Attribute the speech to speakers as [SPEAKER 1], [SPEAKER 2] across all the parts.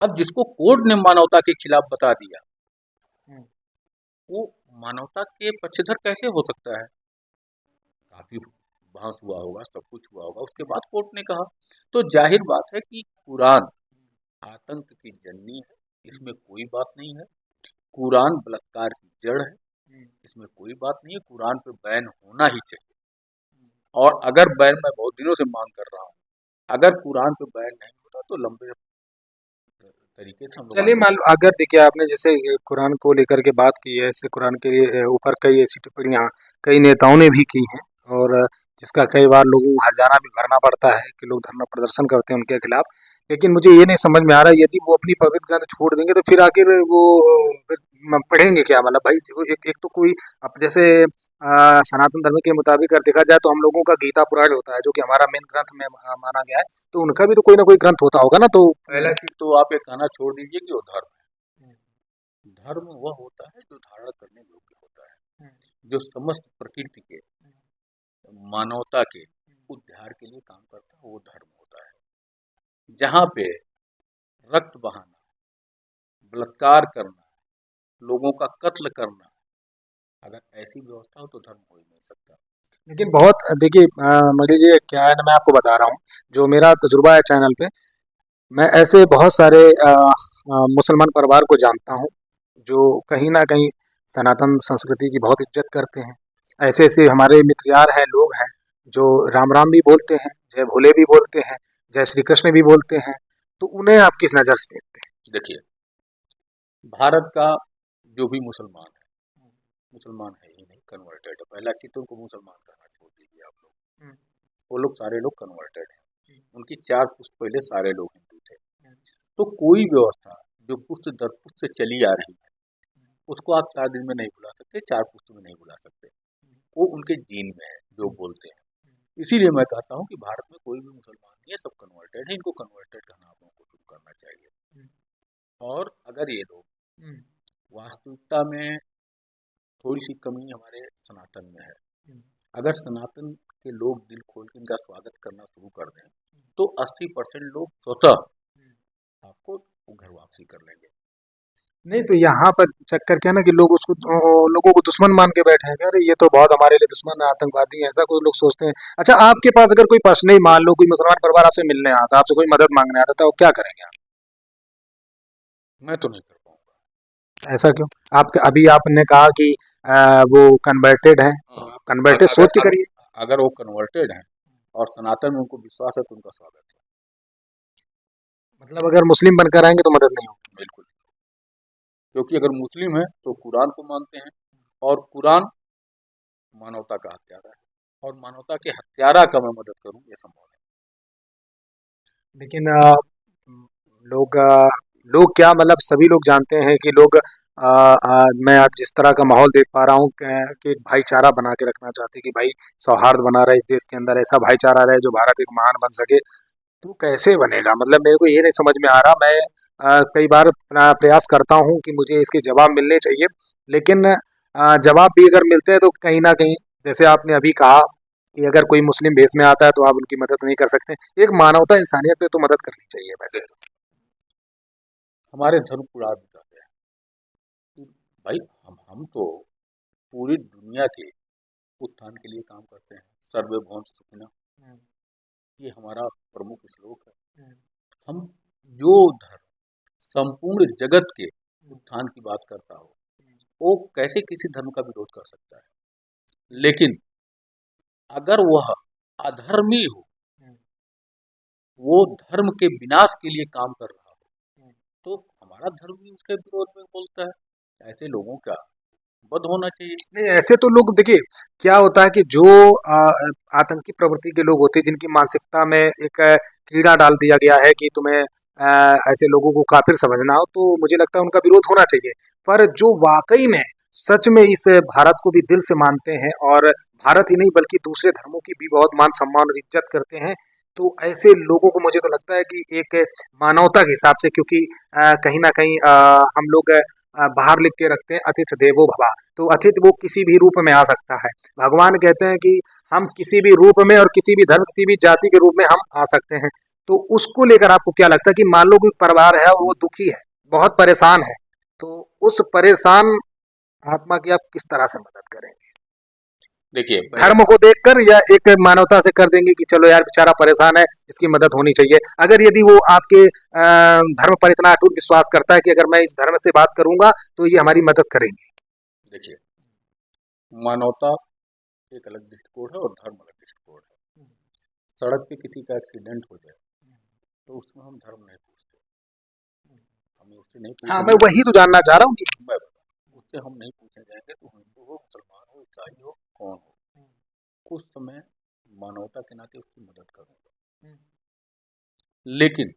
[SPEAKER 1] अब जिसको कोर्ट ने मानवता के खिलाफ बता दिया,
[SPEAKER 2] हम्म,
[SPEAKER 1] वो मानवता के पक्षधर कैसे हो सकता है? काफी बहस हुआ होगा, सब कुछ हुआ होगा, उसके बाद कोर्ट ने कहा। तो जाहिर बात है कि कुरान आतंक की जननी है, इसमें कोई बात नहीं है। कुरान बलात्कार की जड़ है, इसमें कोई बात नहीं है। कुरान पे बैन होना ही चाहिए। और अगर बैन, मैं बहुत दिनों से मांग कर रहा हूँ, अगर कुरान पे बैन नहीं होता तो लंबे तरीके से हम लोग
[SPEAKER 2] चलिए, मान लो अगर देखिए आपने जैसे ये कुरान को लेकर के बात की है, ऐसे कुरान के ऊपर कई ऐसी टिप्पणियां कई नेताओं ने भी की हैं, और जिसका कई बार लोगों को हर्जाना भी भरना पड़ता है कि लोग धरना प्रदर्शन करते हैं उनके खिलाफ। लेकिन मुझे ये नहीं समझ में आ रहा, यदि वो अपनी पवित्र ग्रंथ छोड़ देंगे तो फिर आखिर वो फिर पढ़ेंगे क्या? मतलब भाई वो एक तो कोई अब जैसे सनातन धर्म के मुताबिक अगर देखा जाए तो हम लोगों का गीता पुराण होता है जो कि हमारा मेन ग्रंथ में माना गया है, तो उनका भी तो कोई ना कोई ग्रंथ होता होगा ना। तो पहला चीज।
[SPEAKER 1] तो आप ये कहना छोड़ दीजिए कि वो धर्म है। धर्म वह होता है जो धारण करने योग्य होता है, जो समस्त प्रकृति के, मानवता के उद्धार के लिए काम करता है, वो धर्म होता है। जहाँ पे रक्त बहाना, बलात्कार करना, लोगों का कत्ल करना, अगर ऐसी व्यवस्था हो तो धर्म हो ही नहीं सकता।
[SPEAKER 2] लेकिन बहुत देखिए, मुझे ये क्या है ना, मैं आपको बता रहा हूँ जो मेरा तजुर्बा है चैनल पे। मैं ऐसे बहुत सारे मुसलमान परिवार को जानता हूँ जो कहीं ना कहीं सनातन संस्कृति की बहुत इज्जत करते हैं। ऐसे ऐसे हमारे मित्र यार हैं, लोग हैं जो राम राम भी बोलते हैं, जय भोले भी बोलते हैं, जय श्री कृष्ण भी बोलते हैं। तो उन्हें आप किस नज़र से देखते
[SPEAKER 1] देखिए, भारत का जो भी मुसलमान है, मुसलमान है ही नहीं, कन्वर्टेड है। पहला चीज तो उनको मुसलमान कहना छोड़ दीजिए आप लोग।
[SPEAKER 2] हैं?
[SPEAKER 1] वो लोग सारे लोग कन्वर्टेड हैं। उनकी 4 पुश्त पहले सारे लोग हिंदू थे। तो कोई व्यवस्था जो पुश्त दर पुश्त से चली आ रही है, उसको आप 4 दिन में नहीं भुला सकते, 4 पुश्त में नहीं भुला सकते। वो उनके जीन में है, जो बोलते हैं। इसीलिए मैं कहता हूँ कि भारत में कोई भी मुसलमान नहीं है, सब कन्वर्टेड है। इनको कन्वर्टेड कहना आप लोगों को शुरू करना चाहिए। और अगर ये लोग वास्तविकता में, थोड़ी सी कमी हमारे सनातन में है, अगर सनातन के लोग दिल खोल के इनका स्वागत करना शुरू कर दें तो 80% लोग स्वतः आपको घर वापसी कर लेंगे।
[SPEAKER 2] नहीं, तो यहाँ पर चक्कर क्या है ना कि लोग उसको लोगों को दुश्मन मान के बैठे हैं कि अरे ये तो बहुत हमारे लिए दुश्मन है, आतंकवादी है, ऐसा कुछ लोग सोचते हैं। अच्छा, आपके पास अगर कोई पर्सनली मान लो कोई मुसलमान परिवार आपसे मिलने आता, आपसे कोई मदद मांगने आता, तो क्या करेंगे आप?
[SPEAKER 1] मैं तो नहीं कर पाऊंगा।
[SPEAKER 2] ऐसा क्यों? आप अभी आपने कहा कि वो कन्वर्टेड है, तो
[SPEAKER 1] हाँ,
[SPEAKER 2] आप कन्वर्टेड
[SPEAKER 1] अगर
[SPEAKER 2] सोच के
[SPEAKER 1] अगर
[SPEAKER 2] करिए।
[SPEAKER 1] अगर वो कन्वर्टेड हैं और सनातन में उनको विश्वास है तो उनका स्वागत है।
[SPEAKER 2] मतलब अगर मुस्लिम बनकर आएंगे तो मदद नहीं होगी?
[SPEAKER 1] बिल्कुल, क्योंकि अगर मुस्लिम है तो कुरान को मानते हैं, और कुरान मानवता का हत्यारा है, और मानवता के हत्यारा का मैं मदद करूं, ये संभव है।
[SPEAKER 2] लेकिन लोग लोग क्या, मतलब सभी लोग जानते हैं कि लोग मैं अब जिस तरह का माहौल देख पा रहा हूँ कि एक भाईचारा बना के रखना चाहते हैं कि भाई सौहार्द बना रहे इस देश के अंदर, ऐसा भाईचारा रहे जो भारत एक महान बन सके। तो कैसे बनेगा? मतलब मेरे को ये नहीं समझ में आ रहा। मैं कई बार अपना प्रयास करता हूँ कि मुझे इसके जवाब मिलने चाहिए, लेकिन जवाब भी अगर मिलते हैं तो कहीं ना कहीं, जैसे आपने अभी कहा कि अगर कोई मुस्लिम भेष में आता है तो आप उनकी मदद नहीं कर सकते। एक मानवता इंसानियत पे तो मदद करनी चाहिए वैसे।
[SPEAKER 1] देखिए, हमारे धर्म पुराण बताते हैं कि भाई हम तो पूरी दुनिया के उत्थान के लिए काम करते हैं। सर्वे भवन्तु सुखिनः, ये हमारा प्रमुख श्लोक है। हम, जो धर्म संपूर्ण जगत के उत्थान की बात करता हो, वो कैसे किसी धर्म का विरोध कर सकता है? लेकिन अगर वह अधर्मी हो, वो धर्म के विनाश के लिए काम कर रहा हो, तो हमारा धर्म भी उसके विरोध में बोलता है। ऐसे लोगों का वध होना चाहिए।
[SPEAKER 2] नहीं, ऐसे तो लोग देखिए, क्या होता है कि जो आतंकी प्रवृत्ति के लोग होते हैं जिनकी मानसिकता में एक कीड़ा डाल दिया गया है कि तुम्हें ऐसे लोगों को काफिर समझना हो, तो मुझे लगता है उनका विरोध होना चाहिए। पर जो वाकई में सच में इस भारत को भी दिल से मानते हैं, और भारत ही नहीं बल्कि दूसरे धर्मों की भी बहुत मान सम्मान और इज्जत करते हैं, तो ऐसे लोगों को मुझे तो लगता है कि एक मानवता के हिसाब से, क्योंकि कहीं ना कहीं हम लोग बाहर लिख के रखते हैं अतिथि देवो भव। तो अतिथि वो किसी भी रूप में आ सकता है। भगवान कहते हैं कि हम किसी भी रूप में और किसी भी धर्म, किसी भी जाति के रूप में हम आ सकते हैं। तो उसको लेकर आपको क्या लगता है कि मान लो कोई परिवार है और वो दुखी है, बहुत परेशान है, तो उस परेशान आत्मा की आप किस तरह से मदद करेंगे?
[SPEAKER 1] देखिए पहले
[SPEAKER 2] धर्म को देखकर या एक मानवता से कर देंगे कि चलो यार बेचारा परेशान है, इसकी मदद होनी चाहिए? अगर यदि वो आपके धर्म पर इतना अटूट विश्वास करता है कि अगर मैं इस धर्म से बात करूंगा तो ये हमारी मदद करेंगे।
[SPEAKER 1] देखिए, मानवता एक अलग दृष्टिकोण है और धर्म अलग दृष्टिकोण है। सड़क पे किसी का एक्सीडेंट हो जाए तो उसमें हम धर्म नहीं पूछते, हमें उससे नहीं
[SPEAKER 2] हाँ, मैं
[SPEAKER 1] पूछेंगे।
[SPEAKER 2] वही तो जानना चाह रहा हूँ कि
[SPEAKER 1] मैं बताऊं, उससे हम नहीं पूछने जाएंगे तो हिंदू हो, मुसलमान हो, ईसाई हो, कौन हो, उस समय मानवता के नाते उसकी मदद करूंगा। लेकिन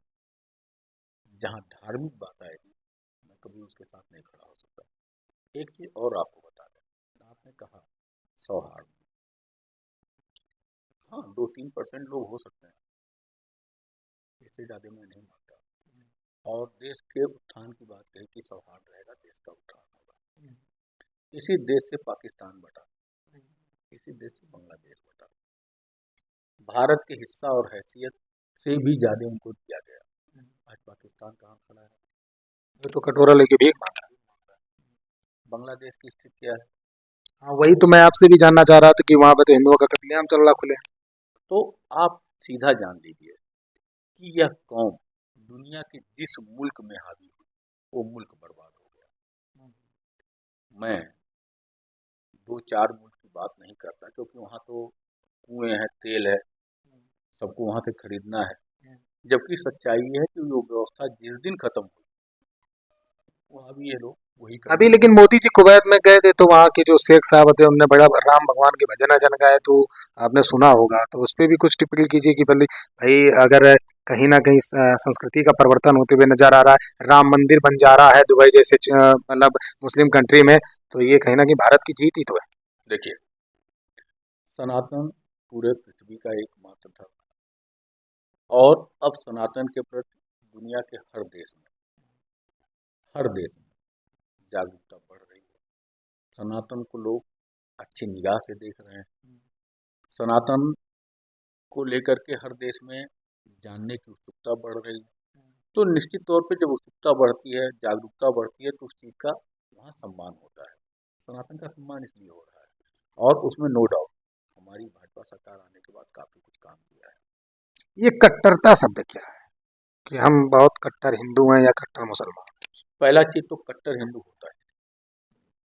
[SPEAKER 1] जहाँ धार्मिक बात आएगी मैं कभी उसके साथ नहीं खड़ा हो सकता। एक चीज और आपको बता दें, आपने कहा सौहार्द, हाँ 2-3% लोग हो सकते हैं, इससे ज्यादा मैं नहीं मानता। और देश के उत्थान की बात कही कि सौहार्द रहेगा, देश का उत्थान होगा। इसी देश से पाकिस्तान बटा, इसी देश से बांग्लादेश बटा, भारत के हिस्सा और हैसियत से भी ज्यादा उनको दिया गया। आज पाकिस्तान कहाँ खड़ा है?
[SPEAKER 2] ये तो कटोरा लेके भीख मांग
[SPEAKER 1] बांग्लादेश की स्थिति क्या है?
[SPEAKER 2] रहा। हाँ, वही तो मैं आपसे भी जानना चाह रहा था कि वहां पे तो हिंदुओं का कत्लेआम चल रहा खुले।
[SPEAKER 1] तो आप सीधा जान लीजिए कि यह कौम दुनिया के जिस मुल्क में हावी हुई वो मुल्क बर्बाद हो गया। मैं 2-4 मुल्क की बात नहीं करता क्योंकि वहाँ तो कुएं हैं, तेल है, सबको वहाँ से खरीदना है। जबकि सच्चाई ये है कि वो व्यवस्था जिस दिन खत्म हुई वहाँ भी ये लोग वही
[SPEAKER 2] अभी
[SPEAKER 1] करेंगे।
[SPEAKER 2] लेकिन मोदी जी कुवैत में गए थे तो वहाँ के जो शेख साहब थे उनने बड़ा राम भगवान के भजन अजन गाए, तो आपने सुना होगा, तो उस पर भी कुछ टिप्पणी कीजिए कि भले भाई अगर कहीं ना कहीं संस्कृति का परिवर्तन होते हुए नजर आ रहा है, राम मंदिर बन जा रहा है दुबई जैसे मतलब मुस्लिम कंट्री में, तो ये कहीं ना कहीं भारत की जीत ही तो है।
[SPEAKER 1] देखिए, सनातन पूरे पृथ्वी का एकमात्र धर्म है और अब सनातन के प्रति दुनिया के हर देश में जागरूकता बढ़ रही है। सनातन को लोग अच्छी निगाह से देख रहे हैं। सनातन को लेकर के हर देश में जानने की उत्सुकता बढ़ रही है। तो निश्चित तौर पे जब उत्सुकता बढ़ती है, जागरूकता बढ़ती है तो उस चीज़ का वहाँ सम्मान होता है। सनातन का सम्मान इसलिए हो रहा है और उसमें नो डाउट हमारी भाजपा सरकार आने के बाद काफ़ी कुछ काम किया है।
[SPEAKER 2] ये कट्टरता शब्द क्या है, कि हम बहुत कट्टर हिंदू हैं या कट्टर मुसलमान?
[SPEAKER 1] पहला चीज़ तो कट्टर हिंदू होता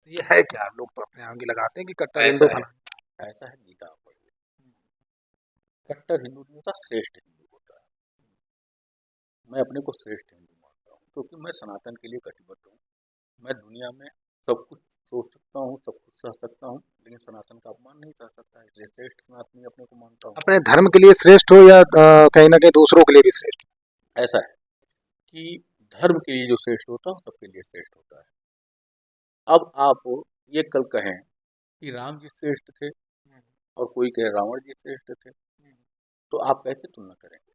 [SPEAKER 2] तो ये है क्या? लोग तो अपने आगे लगाते हैं कि कट्टर
[SPEAKER 1] है,
[SPEAKER 2] हिंदू
[SPEAKER 1] ऐसा है,
[SPEAKER 2] फला।
[SPEAKER 1] ऐसा है, गीता आप पढ़िए। कट्टर हिंदू नहीं होता, श्रेष्ठ हिंदू होता है। मैं अपने को श्रेष्ठ हिंदू मानता हूँ क्योंकि मैं सनातन के लिए कटिबद्ध हूँ। मैं दुनिया में सब कुछ सोच सकता हूँ, सब कुछ सह सकता हूँ, लेकिन सनातन का अपमान नहीं सह सकता, इसलिए श्रेष्ठ सनातनी अपने को मानता हूँ।
[SPEAKER 2] अपने धर्म के लिए श्रेष्ठ हो या कहीं ना कहीं दूसरों के लिए भी श्रेष्ठ?
[SPEAKER 1] ऐसा है कि धर्म के लिए जो श्रेष्ठ होता है वो सबके लिए श्रेष्ठ होता है। अब आप ये कल कहें कि राम जी श्रेष्ठ थे और कोई कहे रावण जी श्रेष्ठ थे, तो आप कैसे तुलना करेंगे?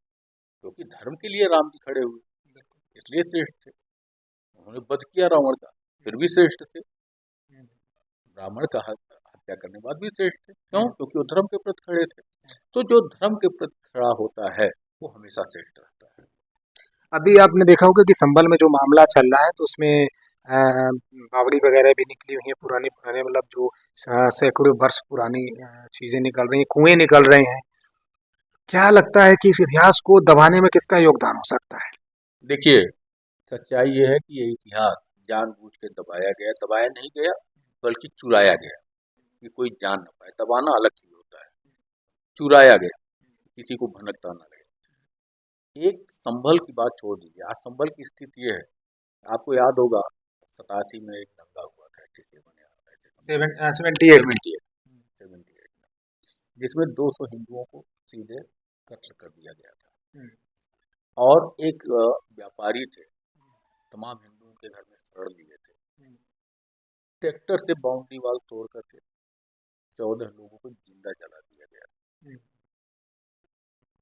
[SPEAKER 1] क्योंकि धर्म के लिए राम जी खड़े हुए इसलिए श्रेष्ठ थे। उन्होंने वध किया रावण का, फिर भी श्रेष्ठ थे। ब्राह्मण का हत्या करने के बाद भी श्रेष्ठ थे। क्यों? क्योंकि वो धर्म के प्रति खड़े थे। तो जो धर्म के प्रति खड़ा होता है वो हमेशा श्रेष्ठ रहता है।
[SPEAKER 2] अभी आपने देखा होगा कि संभल में जो मामला चल रहा है तो उसमें बावड़ी वगैरह भी निकली हुई है, पुरानी पुराने मतलब जो सैकड़ों वर्ष पुरानी चीजें निकल रही हैं, कुएं निकल रहे हैं। क्या लगता है कि इस इतिहास को दबाने में किसका योगदान हो सकता है?
[SPEAKER 1] देखिए, सच्चाई ये है कि ये इतिहास जानबूझ के दबाया गया, दबाया नहीं गया बल्कि चुराया गया कि कोई जान ना पाए। दबाना अलग चीज होता है, चुराया गया किसी को भनकता ना लगे। एक संभल की बात छोड़ दीजिए, आज संभल की स्थिति ये है, आपको याद होगा 87 में एक दंगा हुआ था, 87 या ऐसे something,
[SPEAKER 2] 78 में।
[SPEAKER 1] 78 में, जिसमें 200 हिंदुओं को सीधे कत्ल कर दिया गया था। और एक व्यापारी थे, तमाम हिंदुओं के घर में शरण लिए थे, ट्रैक्टर से बाउंड्री वाल तोड़ करके 14 लोगों को जिंदा जला दिया गया।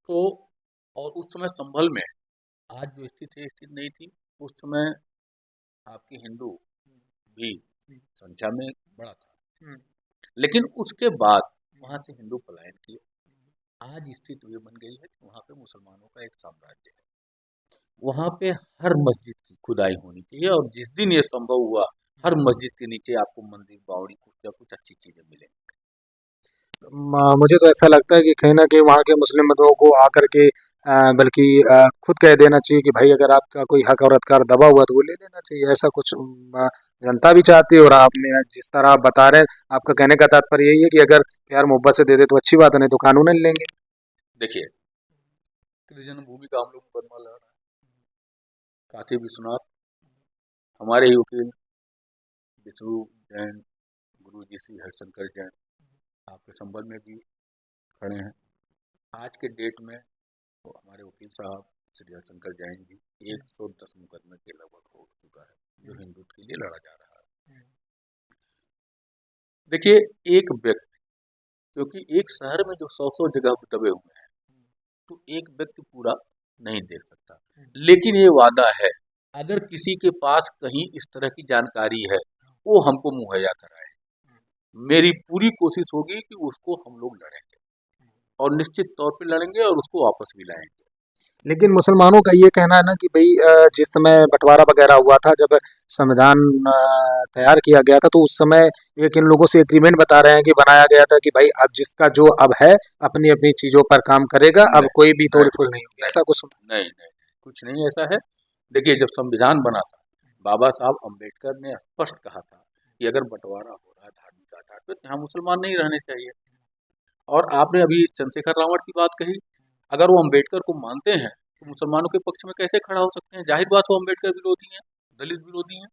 [SPEAKER 1] तो और उस समय संभल में आज जो स्थिति है स्थिति नहीं थी। उस समय आपकी हिंदू भी संख्या में बड़ा था, लेकिन उसके बाद वहां से हिंदू पलायन किए, आज स्थिति ये बन गई है कि वहाँ पे मुसलमानों का एक साम्राज्य है। वहाँ पे हर मस्जिद की खुदाई होनी चाहिए, और जिस दिन ये संभव हुआ, हर मस्जिद के नीचे आपको मंदिर, बावड़ी, कुछ या कुछ अच्छी चीजें मिलेंगी।
[SPEAKER 2] मुझे तो ऐसा लगता है कि कहीं न कहीं वहाँ के मुस्लिम लोगों को आकर के बल्कि खुद कह देना चाहिए कि भाई अगर आपका कोई हक और अधिकार दबा हुआ है तो वो ले लेना चाहिए। ऐसा कुछ जनता भी चाहती है, और आपने जिस तरह आप बता रहे हैं, आपका कहने का तात्पर्य यही है कि अगर प्यार मोहब्बत से दे दे तो अच्छी बात है, नहीं तो कानूनन लेंगे।
[SPEAKER 1] देखिए, श्री जन्मभूमि का हम लोग मुकदमा लड़ रहे हैं। काशी विश्वनाथ, हमारे ही वकील विष्णु जैन, गुरु जी श्री हरिशंकर जैन आपके संबल में भी खड़े हैं। आज के डेट में तो हमारे वकील साहब श्री हरिशंकर जैन जी 110 मुकदमे के लगभग हो चुका है जो हिंदुत्व के लिए लड़ा जा रहा है। देखिए, एक व्यक्ति, क्योंकि एक शहर में जो 100 जगह दबे हुए हैं, तो एक व्यक्ति पूरा नहीं देख सकता। लेकिन ये वादा है, अगर किसी के पास कहीं इस तरह की जानकारी है, वो हमको मुहैया कराए। मेरी पूरी कोशिश होगी कि उसको हम लोग लड़ेंगे, और निश्चित तौर पे लड़ेंगे और उसको वापस भी लाएंगे।
[SPEAKER 2] लेकिन मुसलमानों का ये कहना है ना कि भाई जिस समय बंटवारा वगैरह हुआ था, जब संविधान तैयार किया गया था, तो उस समय एक इन लोगों से एग्रीमेंट बता रहे हैं कि बनाया गया था कि भाई अब जिसका जो अब है अपनी अपनी चीजों पर काम करेगा, अब
[SPEAKER 1] नहीं,
[SPEAKER 2] कोई भी तोड़
[SPEAKER 1] नहीं,
[SPEAKER 2] फोड़ नहीं होगी,
[SPEAKER 1] नहीं,
[SPEAKER 2] ऐसा कुछ सुना?
[SPEAKER 1] नहीं, नहीं, कुछ नहीं ऐसा है। देखिए, जब संविधान बना था, बाबा साहब अम्बेडकर ने स्पष्ट कहा था कि अगर बंटवारा हो रहा है धार्मिक आधार पर, तो यहाँ मुसलमान नहीं रहने चाहिए। और आपने अभी चंद्रशेखर रावत की बात कही, अगर वो अम्बेडकर को मानते हैं तो मुसलमानों के पक्ष में कैसे खड़ा हो सकते हैं? जाहिर बात, वो अम्बेडकर विरोधी हैं, दलित विरोधी हैं।